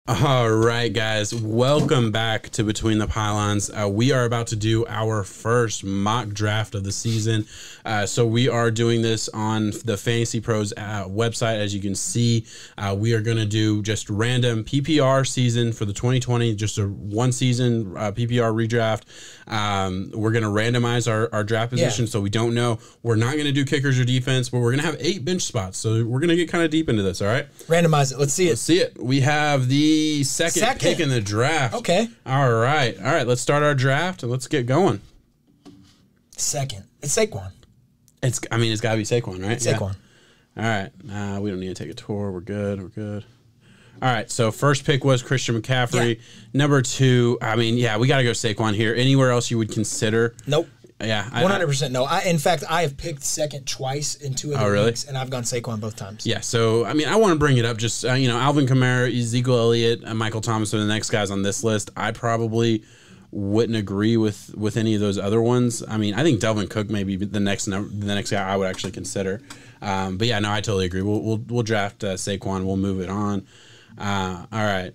All right, guys, welcome back to Between the Pylons. We are about to do our first mock draft of the season. So we are doing this on the Fantasy Pros website. As you can see, we are going to do just random PPR season for the 2020, just a one season PPR redraft. We're going to randomize our draft position, so we don't know. We're not going to do kickers or defense, but we're going to have 8 bench spots. So we're going to get kind of deep into this, all right? Randomize it. Let's see it. Let's see it. We have the second pick in the draft. Okay. All right. Let's start our draft and let's get going. Second. It's Saquon. It's got to be Saquon, right? Saquon. Yeah. All right. We don't need to take a tour. We're good. All right. So first pick was Christian McCaffrey. Yeah. Number 2, we got to go Saquon here. Anywhere else you would consider? Nope. Yeah, 100% no. In fact, I have picked second twice in 2 of the leagues, and I've gone Saquon both times. Yeah, so, I want to bring it up. Just, Alvin Kamara, Ezekiel Elliott, and Michael Thomas are the next guys on this list. I probably wouldn't agree with any of those other ones. I think Delvin Cook may be the next guy I would actually consider. But, yeah, no, I totally agree. We'll draft Saquon. We'll move it on. All right.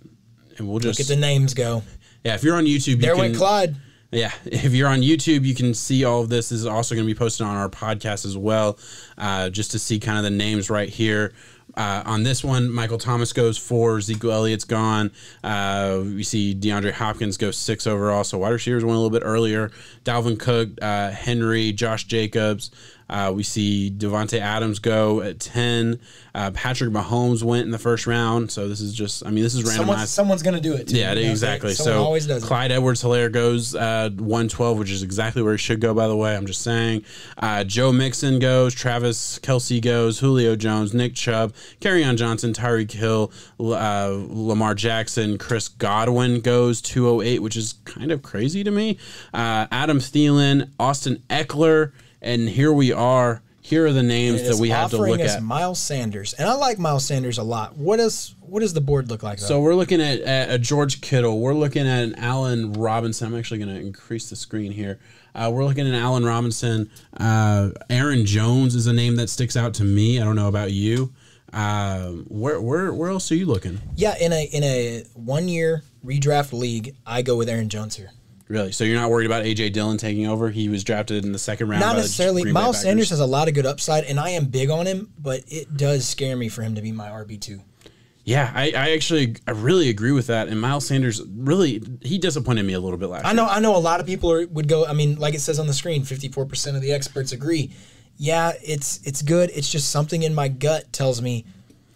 And we'll just... Look at the names go. Yeah, if you're on YouTube... There went Clyde. Yeah, if you're on YouTube, you can see all of this. This is also going to be posted on our podcast as well, just to see kind of the names right here. On this one, Michael Thomas goes 4, Ezekiel Elliott's gone. We see DeAndre Hopkins go 6 overall, so wide receivers went a little bit earlier. Dalvin Cook, Henry, Josh Jacobs. We see Devontae Adams go at 10. Patrick Mahomes went in the first round. So this is just, this is randomized. Someone's going to do it too. Yeah, exactly. Someone always does Clyde Edwards-Helaire goes 112, which is exactly where he should go, by the way. I'm just saying. Joe Mixon goes. Travis Kelce goes. Julio Jones, Nick Chubb, Kerryon Johnson, Tyreek Hill, Lamar Jackson, Chris Godwin goes 208, which is kind of crazy to me. Adam Thielen, Austin Eckler. And here we are. Here are the names that we have to look at. Miles Sanders, and I like Miles Sanders a lot. What does the board look like, though? So we're looking at a George Kittle. We're looking at an Allen Robinson. I'm actually going to increase the screen here. We're looking at an Allen Robinson. Aaron Jones is a name that sticks out to me. I don't know about you. Where else are you looking? Yeah, in a 1-year redraft league, I go with Aaron Jones here. Really? So you're not worried about A.J. Dillon taking over? He was drafted in the second round. Not necessarily. Miles Sanders has a lot of good upside, and I am big on him, but it does scare me for him to be my RB2. Yeah, I really agree with that. And Miles Sanders, really, he disappointed me a little bit last year. I know a lot of people would go, like it says on the screen, 54% of the experts agree. Yeah, it's good. It's just something in my gut tells me,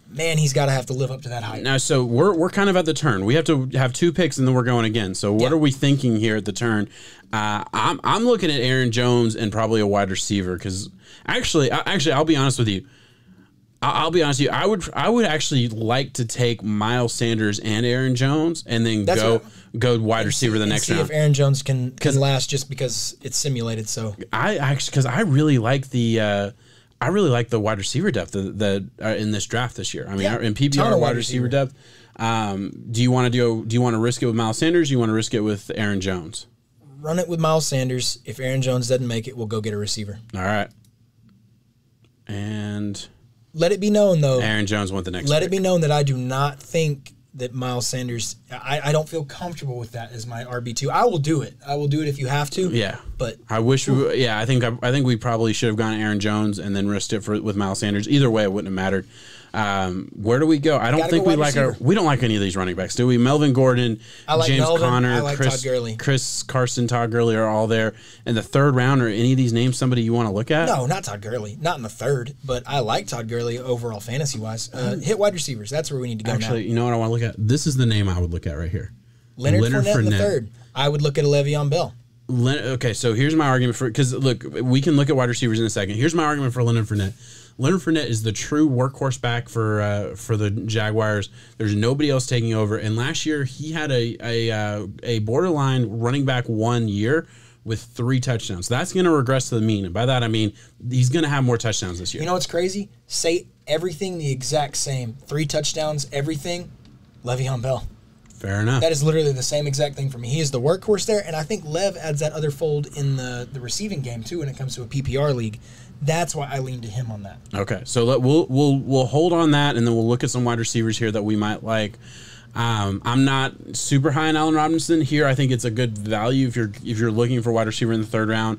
man, he's got to have to live up to that hype. Now, so we're kind of at the turn. We have to have 2 picks, and then we're going again. So what are we thinking here at the turn? I'm looking at Aaron Jones and probably a wide receiver because actually, I'll be honest with you. I'll be honest with you. I would actually like to take Miles Sanders and Aaron Jones, and then go wide receiver the next round. See if Aaron Jones can last, just because it's simulated. So I really like the. I really like the wide receiver depth that in this draft this year. In PPR wide receiver depth. Do you want to risk it with Miles Sanders? Or do you want to risk it with Aaron Jones? Run it with Miles Sanders. If Aaron Jones doesn't make it, we'll go get a receiver. All right. And let it be known, though. Aaron Jones went the next. Let it be known that I do not think that Miles Sanders, I don't feel comfortable with that as my RB2. I will do it. I will do it if you have to. Yeah. But I wish we, yeah, I think we probably should have gone Aaron Jones and then risked it with Miles Sanders. Either way, it wouldn't have mattered. Where do we go? I don't think we don't like any of these running backs, do we? Melvin Gordon, James Conner, Chris Carson, Todd Gurley are all there. In the third round, are any of these names somebody you want to look at? No, not Todd Gurley. Not in the third, but I like Todd Gurley overall fantasy-wise. Hit wide receivers. That's where we need to go now. Actually, you know what I want to look at? This is the name I would look at right here. Leonard Fournette in the third. I would look at a Le'Veon Bell. Okay, so here's my argument for, because look, we can look at wide receivers in a second. Here's my argument for Leonard Fournette. Leonard Fournette is the true workhorse back for the Jaguars. There's nobody else taking over. And last year he had a borderline running back 1 year with 3 touchdowns. That's going to regress to the mean. And by that I mean he's going to have more touchdowns this year. You know what's crazy? Say everything the exact same. 3 touchdowns, everything. Le'Veon Bell. Fair enough. That is literally the same exact thing for me. He is the workhorse there, and I think Lev adds that other fold in the receiving game too when it comes to a PPR league. That's why I lean to him on that. Okay, so we'll hold on that, and then we'll look at some wide receivers here that we might like. I'm not super high on Allen Robinson here. I think it's a good value if you're looking for wide receiver in the third round.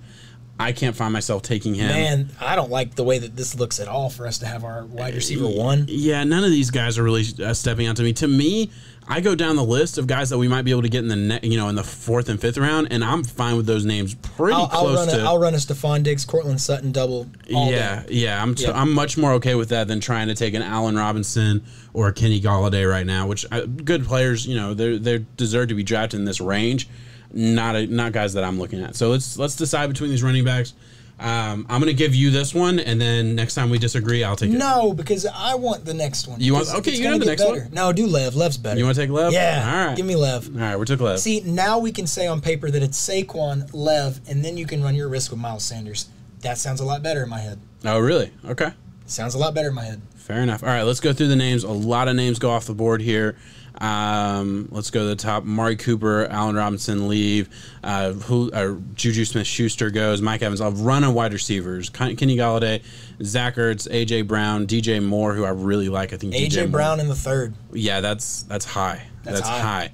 I can't find myself taking him. Man, I don't like the way that this looks at all for us to have our wide receiver one. Yeah, none of these guys are really stepping out to me. To me, I go down the list of guys that we might be able to get in the in the fourth and fifth round, and I'm fine with those names pretty close to. I'll run a Stephon Diggs, Cortland Sutton double. Yeah. I'm much more okay with that than trying to take an Allen Robinson or a Kenny Golladay right now, which good players, they deserve to be drafted in this range. Not guys that I'm looking at. So let's decide between these running backs. I'm going to give you this one, and then next time we disagree, I'll take it. No, because I want the next one. You want? Okay, you got the next one. No, do Lev. Lev's better. You want to take Lev? Yeah. All right. Give me Lev. All right, we took Lev. See, now we can say on paper that it's Saquon, Lev, and then you can run your risk with Miles Sanders. That sounds a lot better in my head. Oh, really? Okay. Sounds a lot better in my head. Fair enough. All right, let's go through the names. A lot of names go off the board here. Let's go to the top. Amari Cooper, Allen Robinson leave. Juju Smith-Schuster goes. Mike Evans. I'll run on wide receivers. Kenny Golladay, Zach Ertz, A.J. Brown, DJ Moore, who I really like. I think A.J. Brown in the third. Yeah, that's high. That's high.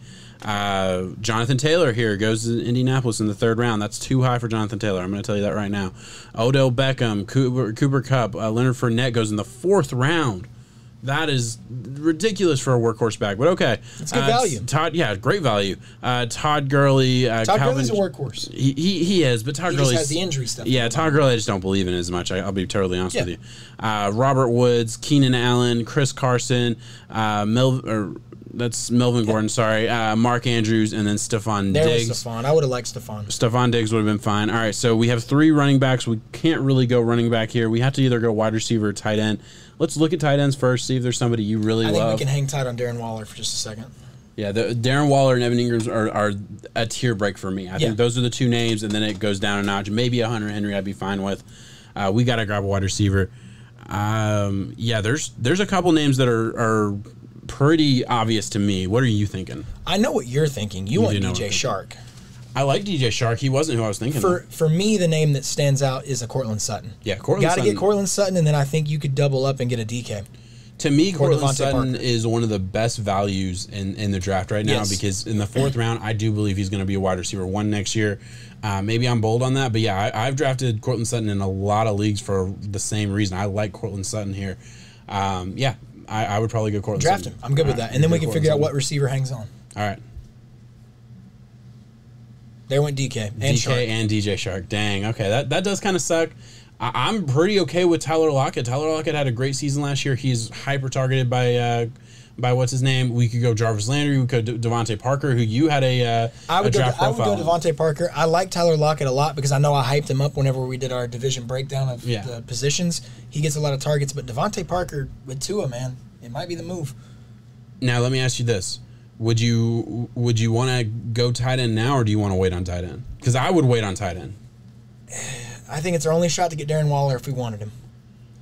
Jonathan Taylor here goes to Indianapolis in the third round. That's too high for Jonathan Taylor. I'm going to tell you that right now. Odell Beckham, Cooper Kupp, Leonard Fournette goes in the fourth round. That is ridiculous for a workhorse back, but okay. It's good value. Great value. Todd Gurley. Todd Gurley's a workhorse. He is, but Todd Gurley just has the injury stuff. Yeah, Todd Gurley I just don't believe in as much. I'll be totally honest with you. Robert Woods, Keenan Allen, Chris Carson, that's Melvin Gordon, sorry. Mark Andrews, and then Stephon Diggs. Was Stephon. I would have liked Stephon. Stephon Diggs would have been fine. All right, so we have three running backs. We can't really go running back here. We have to either go wide receiver or tight end. Let's look at tight ends first, see if there's somebody you really love. I think we can hang tight on Darren Waller for just a second. Yeah, Darren Waller and Evan Ingram are a tier break for me. I think those are the two names, and then it goes down a notch. Maybe a Hunter Henry I'd be fine with. We got to grab a wide receiver. There's a couple names that are pretty obvious to me. What are you thinking? I know what you're thinking. You want DJ Shark. I like DJ Shark. He wasn't who I was thinking. For me, the name that stands out is a Cortland Sutton. Yeah, Cortland Sutton. Got to get Cortland Sutton, and then I think you could double up and get a DK. To me, Cortland Sutton is one of the best values in the draft right now because in the fourth round, I do believe he's going to be a wide receiver one next year. Maybe I'm bold on that, but yeah, I've drafted Cortland Sutton in a lot of leagues for the same reason. I like Cortland Sutton here. I would probably go Cortland Sutton. Draft him. I'm good with that. And then we can figure out what receiver hangs on. All right. There went DK and DJ Shark. Dang. Okay, that does kind of suck. I'm pretty okay with Tyler Lockett. Tyler Lockett had a great season last year. He's hyper targeted by what's his name? We could go Jarvis Landry. We could Devontae Parker, who you had a draft profile. I would go Devontae Parker. I like Tyler Lockett a lot because I know I hyped him up whenever we did our division breakdown of the positions. He gets a lot of targets, but Devontae Parker with Tua, man, it might be the move. Now let me ask you this: Would you want to go tight end now, or do you want to wait on tight end? Because I would wait on tight end. I think it's our only shot to get Darren Waller if we wanted him.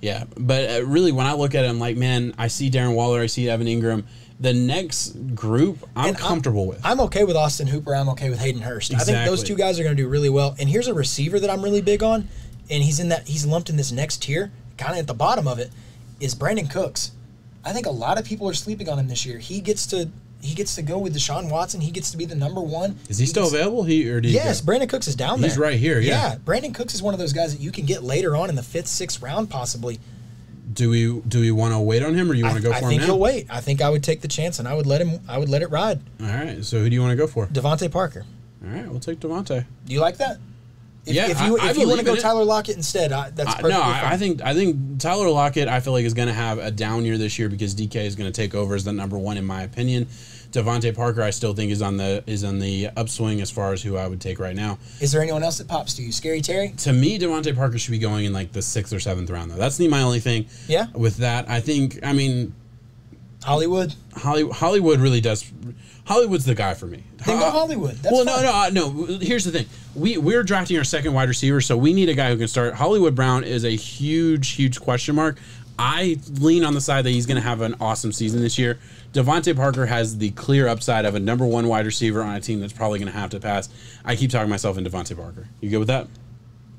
Yeah, but really, when I look at it, I'm like, man, I see Darren Waller, I see Evan Ingram. The next group, I'm comfortable with. I'm okay with Austin Hooper. I'm okay with Hayden Hurst. Exactly. I think those two guys are going to do really well. And here's a receiver that I'm really big on, and he's lumped in this next tier, kind of at the bottom of it, is Brandon Cooks. I think a lot of people are sleeping on him this year. He gets to go with Deshaun Watson. He gets to be the number one. Is he still available? Yes, Brandon Cooks is down there. He's right here, yeah. Brandon Cooks is one of those guys that you can get later on in the 5th, 6th round possibly. Do we want to wait on him, or do you want to go for him now? I think he'll wait. I think I would take the chance, and I would let it ride. All right, so who do you want to go for? Devontae Parker. All right, we'll take Devontae. Do you like that? If you want to go Tyler Lockett instead, that's perfectly fine. I think Tyler Lockett, I feel like, is going to have a down year this year because DK is going to take over as the number one in my opinion. Devontae Parker, I still think is on the upswing as far as who I would take right now. Is there anyone else that pops to you? Scary Terry? To me, Devontae Parker should be going in like the 6th or 7th round though. That's my only thing. Yeah. With that, I mean, Hollywood. Hollywood really does. Hollywood's the guy for me. Then go Hollywood. That's fine. No. Here's the thing. We're drafting our second wide receiver, so we need a guy who can start. Hollywood Brown is a huge question mark. I lean on the side that he's going to have an awesome season this year. Devontae Parker has the clear upside of a number one wide receiver on a team that's probably going to have to pass. I keep talking myself into Devontae Parker. You good with that?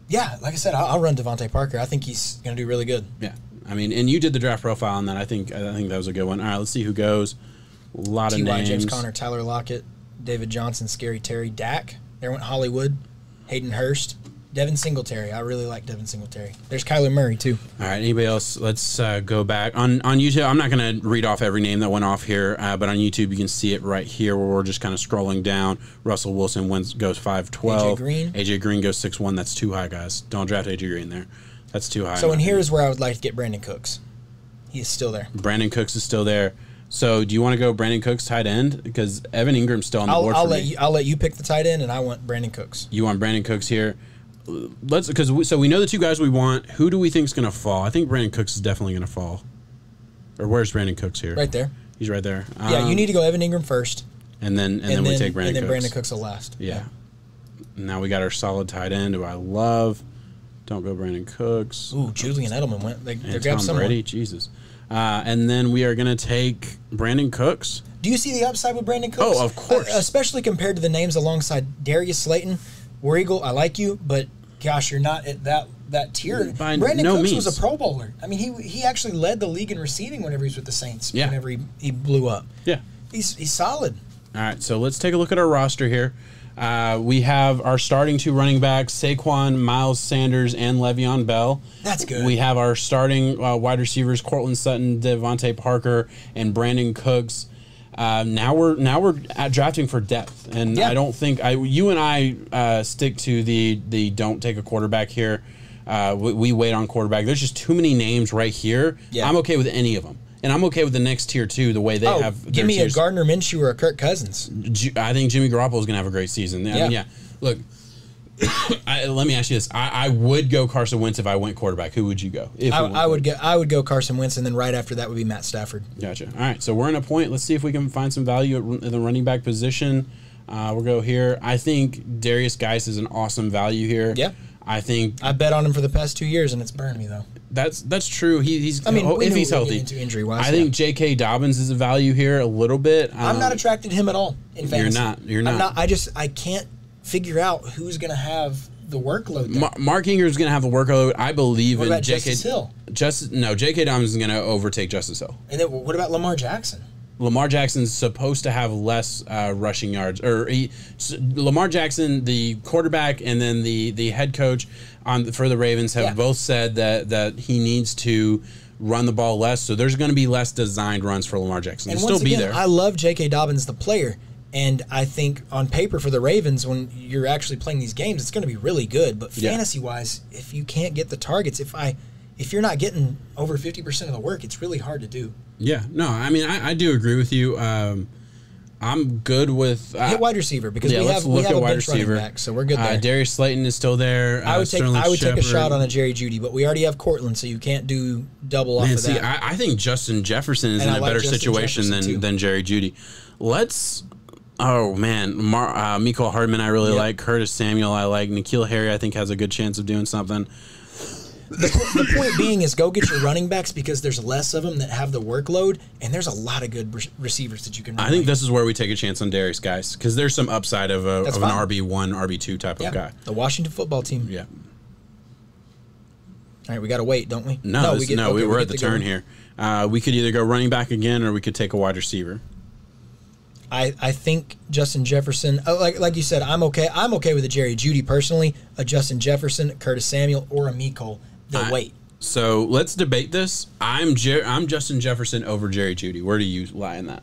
Yeah, like I said, I'll run Devontae Parker. I think he's going to do really good. Yeah, I mean, and you did the draft profile on that. I think that was a good one. All right, let's see who goes. A lot of T.Y. names. James Conner, Tyler Lockett, David Johnson, Scary Terry, Dak. There went Hollywood, Hayden Hurst, Devin Singletary. I really like Devin Singletary. There's Kyler Murray, too. All right, anybody else? Let's go back. On YouTube, I'm not going to read off every name that went off here, but on YouTube, you can see it right here where we're just kind of scrolling down. Russell Wilson goes 5'12". AJ Green goes 6'1". That's too high, guys. Don't draft AJ Green there. That's too high. So, and here's where I would like to get Brandon Cooks. He is still there. Brandon Cooks is still there. So, do you want to go Brandon Cooks tight end? Because Evan Ingram's still on the board for me. I'll let you pick the tight end, and I want Brandon Cooks. You want Brandon Cooks here? So we know the two guys we want. Who do we think is going to fall? I think Brandon Cooks is definitely going to fall. Or where's Brandon Cooks here? Right there. He's right there. Yeah, you need to go Evan Ingram first. And then we take Brandon Cooks. And then Brandon Cooks will last. Yeah. Now we got our solid tight end, who I love. Don't go Brandon Cooks. Ooh, Julian Edelman went. They grabbed Tom someone. Brady, Jesus. And then we are going to take Brandon Cooks. Do you see the upside with Brandon Cooks? Oh, of course. Especially compared to the names alongside Darius Slayton. War Eagle, I like you, but gosh, you're not at that tier. By Brandon no Cooks means. was a Pro Bowler. I mean, he actually led the league in receiving whenever he was with the Saints. Yeah. Whenever he blew up. Yeah. He's solid. All right, so let's take a look at our roster here. We have our starting two running backs, Saquon, Miles Sanders, and Le'Veon Bell. That's good. We have our starting wide receivers, Cortland Sutton, Devontae Parker, and Brandon Cooks. Now we're drafting for depth, and Yeah. I don't think you and I stick to the don't take a quarterback here. We wait on quarterback. There's just too many names right here. Yeah. I'm okay with any of them, and I'm okay with the next tier too. The way they have. Give me tiers. a Gardner Minshew or a Kirk Cousins. I think Jimmy Garoppolo is going to have a great season. I mean, yeah. Look, let me ask you this: I would go Carson Wentz if I went quarterback. Who would you go? I would go Carson Wentz, and then right after that would be Matt Stafford. Gotcha. All right, so we're in a point. Let's see if we can find some value in the running back position. We'll go here. I think Darius Geis is an awesome value here. Yeah. I think I bet on him for the past 2 years, and it's burned me though. that's true. He's. I mean, if he's healthy, into injury wise, I think J.K. Dobbins is a value here a little bit. I'm not attracted to him at all in fantasy. You're not. I can't figure out who's going to have the workload. Mark Inger's going to have the workload. I believe What in about J.K. Justice Hill? J.K. Dobbins is going to overtake Justice Hill. And then what about Lamar Jackson? Lamar Jackson's supposed to have less rushing yards. Lamar Jackson, the quarterback, and then the head coach for the Ravens have both said that he needs to run the ball less. So there's going to be less designed runs for Lamar Jackson. And He'll once still be again, there. I love J.K. Dobbins, the player. And I think on paper for the Ravens, when you're actually playing these games, it's going to be really good. But fantasy-wise, if you can't get the targets, if you're not getting over 50% of the work, it's really hard to do. Yeah, no, I mean, I do agree with you. I'm good with hit wide receiver because we have a bench running back, so we're good there. Darius Slayton is still there. I would take a shot on a Jerry Jeudy, but we already have Cortland, so you can't do double off of that. I think Justin Jefferson is in a better situation than Jerry Jeudy. Oh man, Mecole Hardman I really like. Curtis Samuel I like. N'Keal Harry I think has a good chance of doing something. The point being is go get your running backs because there's less of them that have the workload, and there's a lot of good receivers that you can run. I think this is where we take a chance on Darius Geis because there's some upside of an RB1, RB2 type of guy. The Washington football team. Yeah. All right, we got to wait, don't we? No, we're at the turn here. We could either go running back again or we could take a wide receiver. I think Justin Jefferson, like you said, I'm okay. I'm okay with a Jerry Jeudy personally, a Justin Jefferson, Curtis Samuel, or a Mecole. Wait. So let's debate this. I'm Justin Jefferson over Jerry Jeudy. Where do you lie in that?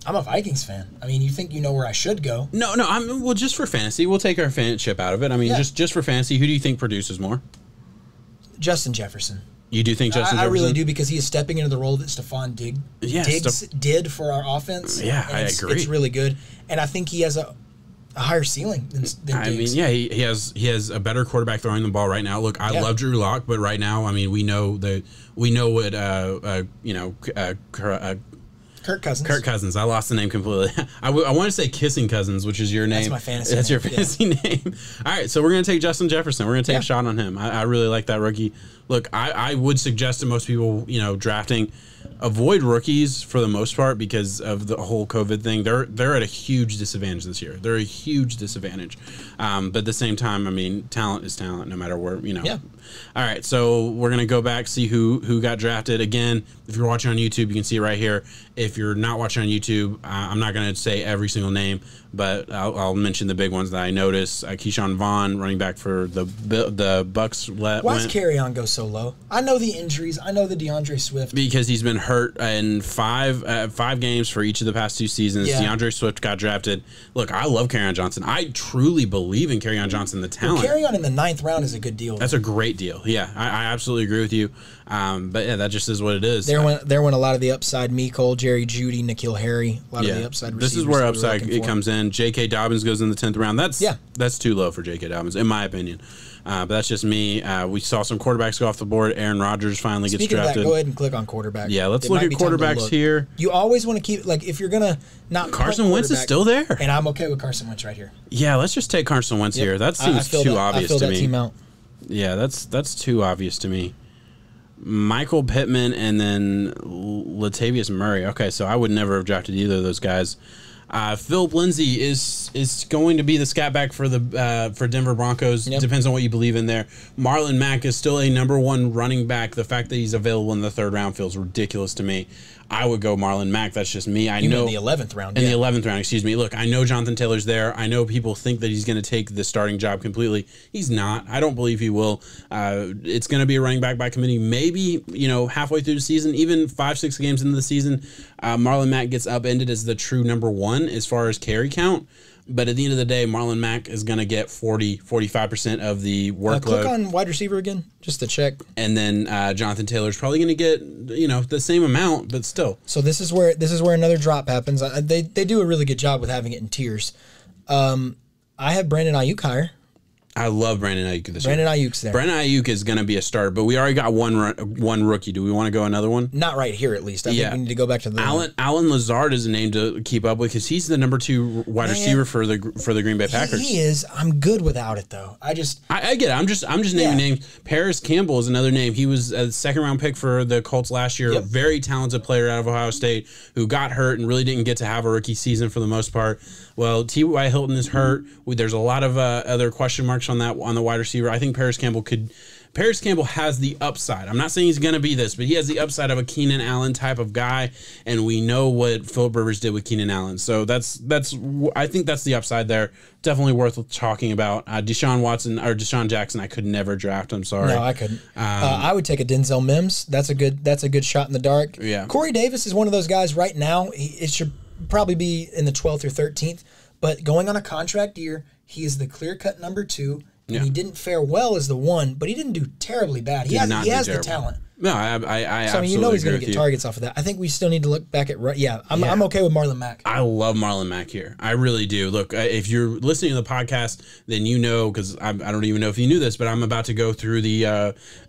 I'm a Vikings fan. I mean, you think you know where I should go? No. Well, just for fantasy, we'll take our fanship out of it. I mean, just for fantasy, who do you think produces more? Justin Jefferson. You do think Justin Jefferson? I really do because he is stepping into the role that Stephon Diggs did for our offense. Yeah, I agree. It's really good, and I think he has a higher ceiling than Diggs. I mean, yeah, he has a better quarterback throwing the ball right now. Look, I love Drew Lock, but right now, I mean, we know what Kirk Cousins. Kirk Cousins. I lost the name completely. I want to say Kissing Cousins, which is your name. That's my fantasy That's name. your fantasy name. All right, so we're going to take Justin Jefferson. We're going to take a shot on him. I really like that rookie. Look, I would suggest to most people, drafting, avoid rookies for the most part because of the whole COVID thing. They're at a huge disadvantage this year. They're a huge disadvantage. But at the same time, I mean, talent is talent no matter where, Yeah. All right, so we're going to go back, see who got drafted. Again, if you're watching on YouTube, you can see it right here. if you're not watching on YouTube, I'm not going to say every single name, but I'll mention the big ones that I noticed. Keyshawn Vaughn, running back for the Bucks. Why does Carry-On go so low? I know the injuries. I know the DeAndre Swift. Because he's been hurt in five games for each of the past 2 seasons. Yeah. DeAndre Swift got drafted. Look, I love Carry-On Johnson. I truly believe in Carry-On Johnson, the talent. Well, Carry-On in the 9th round is a good deal. That's a great deal. Yeah, I absolutely agree with you. But yeah, that just is what it is. There went a lot of the upside. Mecole, Jerry Jeudy, N'Keal Harry. A lot of the upside receivers. This is where upside it comes in. J.K. Dobbins goes in the 10th round. That's too low for J.K. Dobbins, in my opinion. But that's just me. We saw some quarterbacks go off the board. Aaron Rodgers finally gets drafted. Speaking of that, go ahead and click on quarterback. Yeah, let's look at quarterbacks here. You always want to keep, like, if you're going to not Carson Wentz is still there. And I'm okay with Carson Wentz right here. Yeah, let's just take Carson Wentz here. That seems too obvious to me. Team out. Yeah, that's too obvious to me. Michael Pittman and then Latavius Murray. Okay, so I would never have drafted either of those guys. Philip Lindsay is going to be the scat back for Denver Broncos. Yep. Depends on what you believe in there. Marlon Mack is still a #1 running back. The fact that he's available in the 3rd round feels ridiculous to me. I would go Marlon Mack. That's just me. I know in the 11th round. In the 11th round, excuse me. Look, I know Jonathan Taylor's there. I know people think that he's going to take the starting job completely. He's not. I don't believe he will. It's going to be a running back by committee. Maybe, halfway through the season, even 5-6 games into the season, Marlon Mack gets upended as the true #1 as far as carry count. But at the end of the day, Marlon Mack is going to get 40-45% of the workload. Click on wide receiver again, just to check. And then Jonathan Taylor's probably going to get, the same amount, but still. So this is where another drop happens. They do a really good job with having it in tiers. I have Brandon Ayuk higher. I love Brandon Ayuk this year. Brandon Ayuk's there. Brandon Ayuk is going to be a starter, but we already got one rookie. Do we want to go another one? Not right here, at least. I think we need to go baget to the Allen Lazard is a name to keep up with because he's the #2 wide receiver for the Green Bay Packers. He is. I'm good without it though. I get it. I'm just naming names. Paris Campbell is another name. He was a 2nd round pick for the Colts last year. Yep. Very talented player out of Ohio State who got hurt and really didn't get to have a rookie season for the most part. Well, T.Y. Hilton is hurt. There's a lot of other question marks on the wide receiver. I think Paris Campbell has the upside. I'm not saying he's going to be this, but he has the upside of a Keenan Allen type of guy, and we know what Philip Rivers did with Keenan Allen. So I think that's the upside there. Definitely worth talking about. Deshaun Jackson, I could never draft. I'm sorry. No, I couldn't. I would take a Denzel Mims. That's a good shot in the dark. Yeah. Corey Davis is one of those guys right now. It should probably be in the 12th or 13th, but going on a contract year, he is the clear-cut #2. And he didn't fare well as the 1, but he didn't do terribly bad. He has the talent. No, I absolutely he's going to get targets off of that. I think we still need to look back at I'm okay with Marlon Mack. I love Marlon Mack here. I really do. Look, if you're listening to the podcast, then because I don't even know if you knew this, but I'm about to go through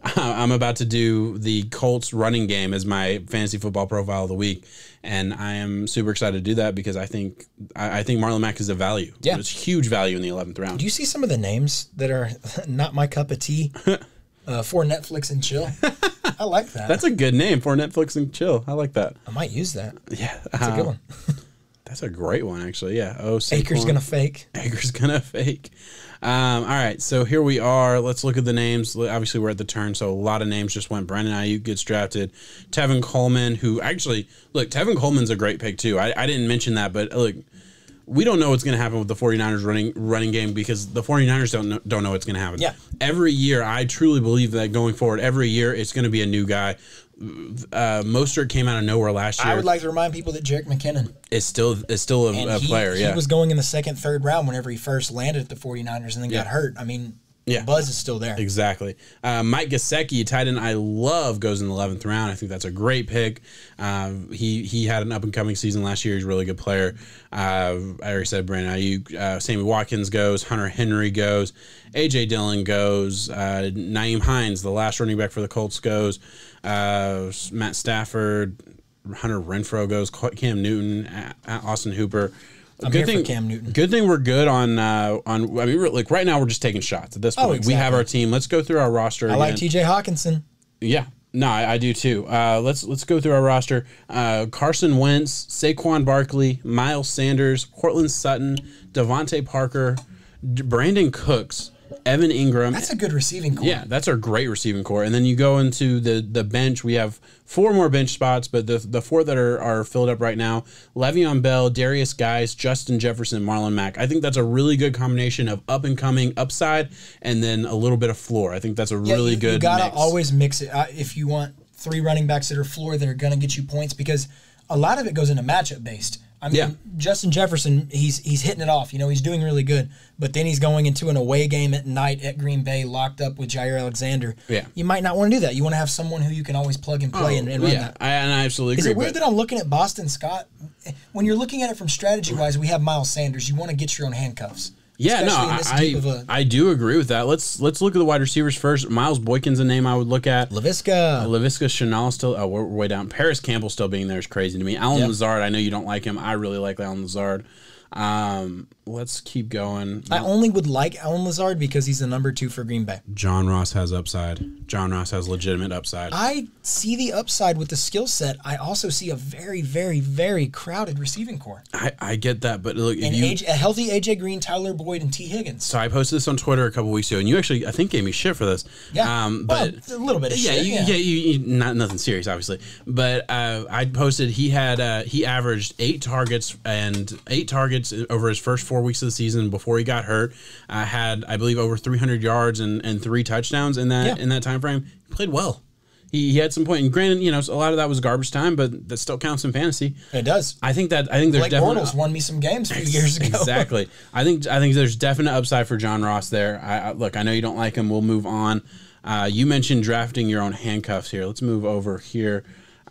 I'm about to do the Colts running game as my fantasy football profile of the week. And I am super excited to do that because I think Marlon Mack is a value. Yeah. It's huge value in the 11th round. Do you see some of the names that are not my cup of tea for Netflix and chill? I like that. That's a good name, for Netflix and chill. I like that. I might use that. Yeah. That's a good one. That's a great one, actually. Yeah. Akers going to fake. Akers going to fake. All right, so here we are. Let's look at the names. Obviously, we're at the turn, so a lot of names just went. Brandon Ayuk gets drafted. Tevin Coleman, Tevin Coleman's a great pick, too. I didn't mention that, but look, we don't know what's going to happen with the 49ers running game because the 49ers don't know what's going to happen. Yeah. Every year, I truly believe that going forward, every year, it's going to be a new guy. Mostert came out of nowhere last year. I would like to remind people that Jerick McKinnon is still a player. He was going in the 2nd, 3rd round whenever he first landed at the 49ers and then got hurt. I mean, the buzz is still there. Exactly. Mike Gesicki, tight end I love, goes in the 11th round. I think that's a great pick. He had an up-and-coming season last year. He's a really good player. I already said Brandon Ayuk. Sammy Watkins goes. Hunter Henry goes. A.J. Dillon goes. Nyheim Hines, the last running back for the Colts, goes. Matt Stafford. Hunter Renfrow goes. Cam Newton. Austin Hooper. I'm here for Cam Newton. Good thing we're good on. I mean, right now we're just taking shots at this point. Exactly. We have our team. Let's go through our roster. I like T.J. Hawkinson. Yeah, no, I do too. Let's go through our roster. Carson Wentz, Saquon Barkley, Miles Sanders, Cortland Sutton, Devontae Parker, Brandon Cooks, Evan Ingram. That's a good receiving core. Yeah, that's our great receiving core. And then you go into the bench. We have 4 more bench spots, but the 4 that are filled up right now: Le'Veon Bell, Darius Guice, Justin Jefferson, Marlon Mack. I think that's a really good combination of up and coming upside, and then a little bit of floor. I think that's a really good. You gotta mix. always mix it if you want 3 running backs that are floor that are gonna get you points, because a lot of it goes into matchup based. I mean, Justin Jefferson, he's hitting it off. You know, he's doing really good. But then he's going into an away game at night at Green Bay, locked up with Jair Alexander. Yeah. You might not want to do that. You want to have someone who you can always plug and play and run that. I absolutely agree. Is it weird that I'm looking at Boston Scott? When you're looking at it from strategy-wise, we have Miles Sanders. You want to get your own handcuffs. Yeah, no, I do agree with that. Let's look at the wide receivers first. Miles Boykin's a name I would look at. Laviska Chanel still. Oh, we're way down. Paris Campbell still being there is crazy to me. Alan Lazard, I know you don't like him. I really like Alan Lazard. Let's keep going. I only would like Alan Lazard because he's the number 2 for Green Bay. John Ross has upside. John Ross has legitimate upside. I see the upside with the skill set. I also see a very, very, very crowded receiving core. I get that, but look, and a healthy AJ Green, Tyler Boyd, and T. Higgins. So I posted this on Twitter a couple weeks ago, and you actually, I think, gave me shit for this. Yeah, but a little bit of shit. You not nothing serious, obviously. But I posted he averaged 8 targets over his first 4 weeks of the season before he got hurt. Had, I believe, over 300 yards and 3 touchdowns in that time frame. He played well. He had some point, and granted, you know, a lot of that was garbage time, but that still counts in fantasy. It does. I think there's definitely Bortles won me some games a few years ago. Exactly. I think there's definite upside for John Ross there. Look, I know you don't like him. We'll move on. You mentioned drafting your own handcuffs here. Let's move over here.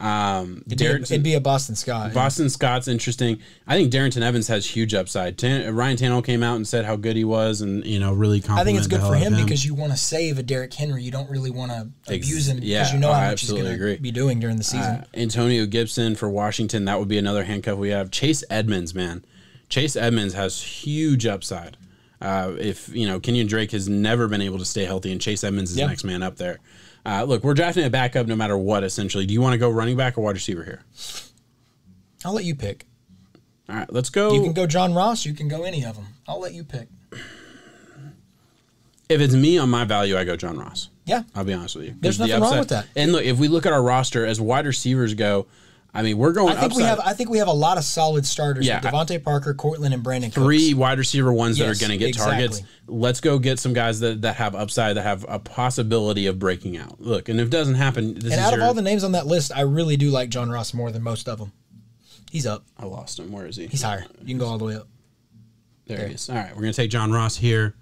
It'd be a Boston Scott. Boston Scott's interesting. I think Darrington Evans has huge upside. Ryan Tannehill came out and said how good he was, and really complimented. I think it's good for him because you want to save a Derrick Henry. You don't really want to abuse him because you know how much he's going to be doing during the season. Antonio Gibson for Washington, that would be another handcuff we have. Chase Edmonds, man. Chase Edmonds has huge upside. If Kenyon Drake has never been able to stay healthy, and Chase Edmonds is the next man up there. Look, we're drafting a backup no matter what, essentially. Do you want to go running back or wide receiver here? I'll let you pick. All right, let's go. You can go John Ross. You can go any of them. I'll let you pick. If it's me on my value, I go John Ross. Yeah. I'll be honest with you. There's nothing wrong with that. And look, if we look at our roster, as wide receivers go, I mean, we're going upside. I think we have a lot of solid starters with Devontae Parker, Cortland, and Brandon Cooks. 3 wide receiver ones that are going to get targets. Let's go get some guys that have upside, that have a possibility of breaking out. Look, and if it doesn't happen, out of all the names on that list, I really do like John Ross more than most of them. He's up. I lost him. Where is he? He's higher. You can go all the way up. There he is. All right, we're going to take John Ross here.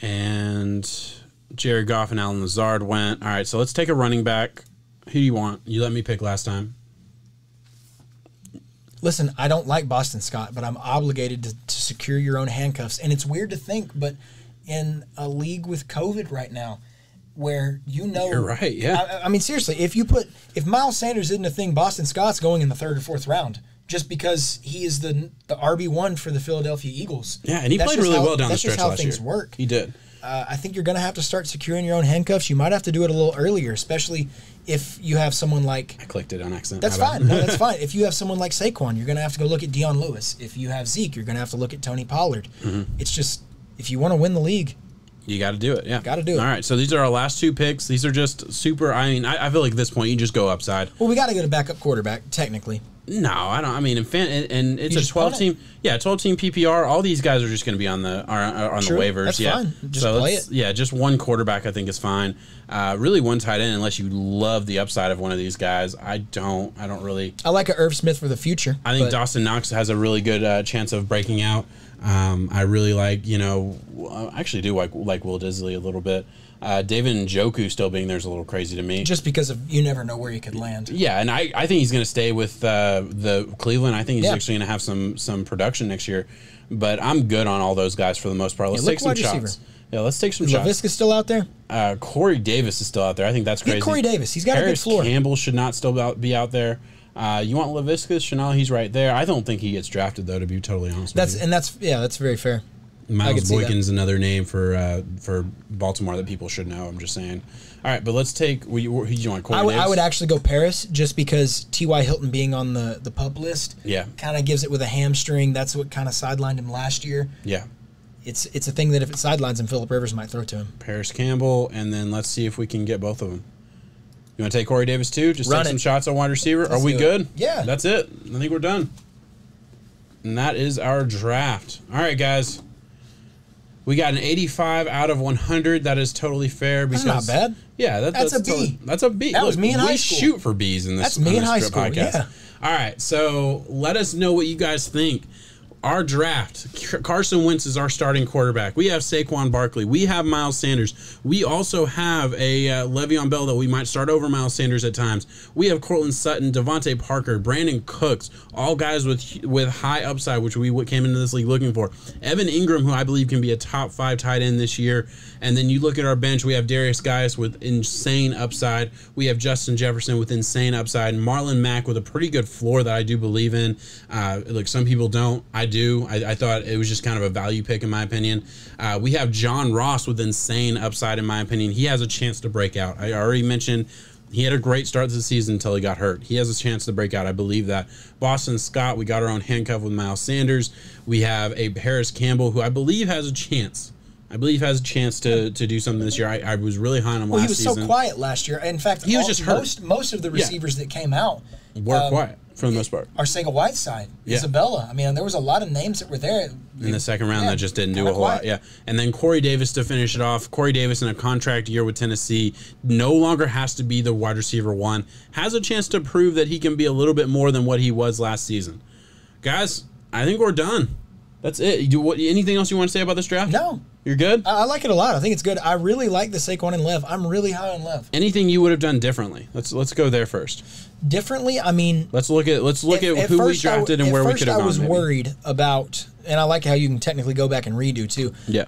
And Jared Goff and Alan Lazard went. All right, so let's take a running back. Who do you want? You let me pick last time. Listen, I don't like Boston Scott, but I'm obligated to secure your own handcuffs. And it's weird to think, but in a league with COVID right now, where you're right, yeah. I mean, seriously, if Miles Sanders isn't a thing, Boston Scott's going in the 3rd or 4th round, just because he is the RB1 for the Philadelphia Eagles. Yeah, and he played really well down the stretch last year. That's just how things work. He did. I think you're going to have to start securing your own handcuffs. You might have to do it a little earlier, especially if you have someone like... I clicked it on accident. That's fine. No, that's fine. If you have someone like Saquon, you're going to have to go look at Dion Lewis. If you have Zeke, you're going to have to look at Tony Pollard. Mm-hmm. It's just, if you want to win the league... You got to do it, yeah. Got to do it. All right, so these are our last 2 picks. These are just super... I mean, I feel like at this point, you just go upside. Well, we got to go to backup quarterback, technically. No, I don't. I mean, and it's a 12-team. Yeah, 12-team PPR. All these guys are just going to be on the waivers. That's fine. Just play it. Yeah, just one quarterback I think is fine. Really, one tight end unless you love the upside of one of these guys. I don't really. I like a Irv Smith for the future. I think Dawson Knox has a really good chance of breaking out. I really like. I actually do like Will Disley a little bit. David Njoku still being there is a little crazy to me. Just because of you never know where he could land. Yeah, and I think he's going to stay with the Cleveland. I think he's actually going to have some production next year. But I'm good on all those guys for the most part. Let's take some shots. Receiver. Yeah, let's take some shots. Laviska's still out there? Corey Davis is still out there. I think that's crazy. Get Corey Davis. He's got a good floor. Campbell should not still be out there. You want Laviska? Chanel, he's right there. I don't think he gets drafted, though, to be totally honest with you. That's very fair. Miles Boykin's another name for Baltimore that people should know. I'm just saying. All right, but let's take. Who do you want? Corey Davis? I would actually go Paris just because T.Y. Hilton being on the PUP list. Yeah. Kind of gives it with a hamstring. That's what kind of sidelined him last year. Yeah. it's a thing that if it sidelines him, Phillip Rivers might throw to him. Paris Campbell, and then let's see if we can get both of them. You want to take Corey Davis too? Just Run take some it. shots on wide receiver. Let's Are we do it. good? Yeah. That's it. I think we're done. And that is our draft. All right, guys. We got an 85 out of 100. That is totally fair. Because, That's not bad. Yeah, that's a B. Totally, that's a B. That was me in high school. We shoot for Bs in this. That's me in high strip school, podcast. yeah. All right, so let us know what you guys think. Our draft, Carson Wentz is our starting quarterback. We have Saquon Barkley. We have Miles Sanders. We also have a Le'Veon Bell that we might start over Miles Sanders at times. We have Cortland Sutton, Devontae Parker, Brandon Cooks, all guys with high upside, which we came into this league looking for. Evan Ingram, who I believe can be a top 5 tight end this year. And then you look at our bench, we have Darius Gaius with insane upside. We have Justin Jefferson with insane upside. Marlon Mack with a pretty good floor that I do believe in. Look, some people don't. I do. I thought it was just kind of a value pick in my opinion. We have John Ross with insane upside in my opinion. He has a chance to break out. I already mentioned he had a great start to the season until he got hurt. He has a chance to break out. I believe that. Boston Scott, we got our own handcuff with Miles Sanders. We have a Paris Campbell who I believe has a chance. To do something this year. I was really high on him last season. He was so quiet last year. In fact, he was just hurt. Most of the receivers that came out were quiet for the most part. Arcega-Whiteside, Isabella. I mean, there was a lot of names that were there in the second round that just didn't do a whole lot. Yeah, and then Corey Davis to finish it off. Corey Davis in a contract year with Tennessee no longer has to be the wide receiver 1. Has a chance to prove that he can be a little bit more than what he was last season. Guys, I think we're done. That's it. Anything else you want to say about this draft? No. You're good? I like it a lot. I think it's good. I really like the Saquon and Lev. I'm really high on Lev. Anything you would have done differently? Let's go there first. Differently, I mean, let's look at who we drafted and where we could have gone. I was worried about, and I like how you can technically go back and redo too. Yeah.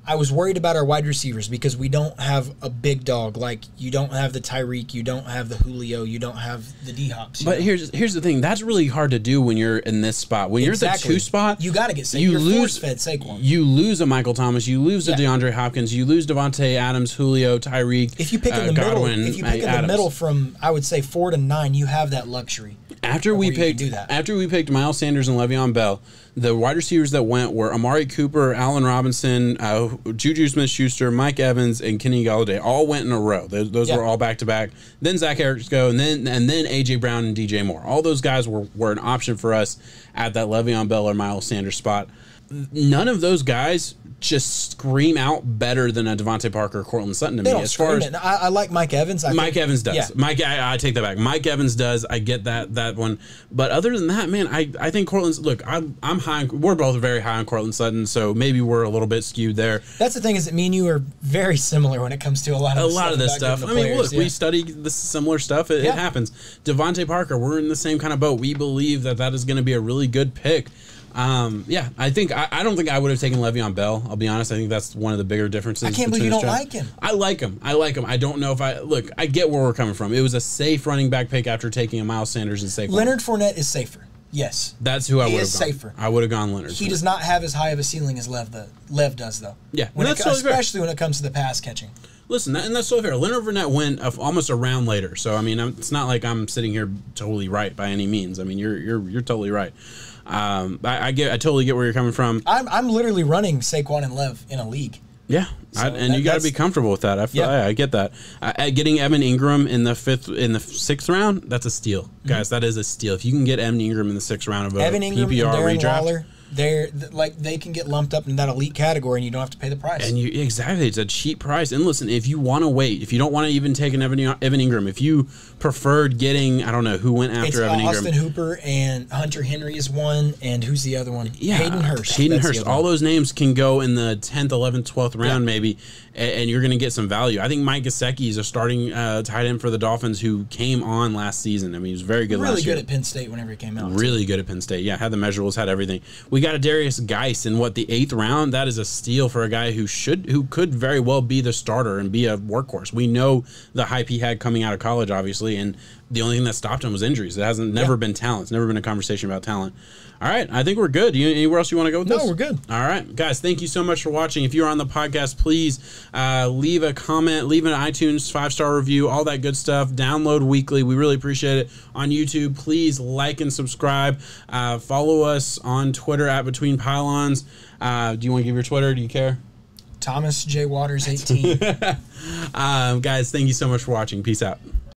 I was worried about our wide receivers because we don't have a big dog. Like, you don't have the Tyreek, you don't have the Julio, you don't have the D-Hops. But here's the thing. That's really hard to do when you're in this spot. When you're at the 2 spot, you got to get Saquon. You're force-fed Saquon. You lose a Michael Thomas. You lose a DeAndre Hopkins. You lose Devontae Adams, Julio, Tyreek, If you pick in the Godwin, middle, if you pick in the middle from, I would say, 4 to 9, you have that luxury. After we picked Miles Sanders and Le'Veon Bell, the wide receivers that went were Amari Cooper, Allen Robinson, Juju Smith-Schuster, Mike Evans, and Kenny Golladay. All went in a row. Those were all back-to-back. Then Zach Ertz and then A.J. Brown and DJ Moore. All those guys were an option for us at that Le'Veon Bell or Miles Sanders spot. None of those guys just scream out better than a Devontae Parker or Cortland Sutton to me. As far as I like Mike Evans. Mike Evans does. Yeah. I take that back. Mike Evans does. I get that one. But other than that, man, I think Cortland's. Look, I'm high. We're both very high on Cortland Sutton, so maybe we're a little bit skewed there. That's the thing, is that me and you are very similar when it comes to a lot of this stuff. I mean, look, we study this similar stuff. It happens. Devontae Parker, we're in the same kind of boat. We believe that is going to be a really good pick. I think I don't think I would have taken Le'Veon Bell. I'll be honest. I think that's one of the bigger differences. I can't believe you don't like him. I like him. I don't know if I get where we're coming from. It was a safe running back pick after taking a Miles Sanders and Saquon. Leonard Fournette is safer. Yes. That's who I would have gone. Safer. I would have gone Leonard. He does not have as high of a ceiling as Lev does, though. Yeah. Especially when it comes to the pass catching. Listen, and that's so fair. Leonard Fournette went almost a round later, so I mean, it's not like I'm sitting here totally right by any means. I mean, you're totally right. I totally get where you're coming from. I'm literally running Saquon and Lev in a league. Yeah, and you got to be comfortable with that. I get that. Getting Evan Ingram in the 6th round, that's a steal, guys. That is a steal. If you can get Evan Ingram in the 6th round of a Evan Ingram PPR and redraft, Waller, they can get lumped up in that elite category, and you don't have to pay the price. And exactly, it's a cheap price. And listen, if you want to wait, if you don't want to even take an Evan Ingram, if you preferred getting, I don't know who went after Evan Ingram. Austin Hooper and Hunter Henry is one, and who's the other one? Yeah, Hayden Hurst. All those names can go in the 10th, 11th, 12th round maybe, and you're going to get some value. I think Mike Gesicki is a starting tight end for the Dolphins who came on last season. I mean, he was very good last year. Really good at Penn State whenever he came out. Really good at Penn State. Yeah, had the measurables, had everything. We got a Darius Geiss in the 8th round. That is a steal for a guy who could very well be the starter and be a workhorse. We know the hype he had coming out of college, obviously, the only thing that stopped him was injuries. It hasn't never been talent. It's never been a conversation about talent. All right, I think we're good. Anywhere else you want to go with this? No, we're good. All right, guys, thank you so much for watching. If you're on the podcast, please leave a comment, leave an iTunes 5-star review, all that good stuff. Download weekly. We really appreciate it. On YouTube, please like and subscribe. Follow us on Twitter at Between Pylons. Do you want to give your Twitter? Do you care? Thomas J. Waters 18. Guys, thank you so much for watching. Peace out.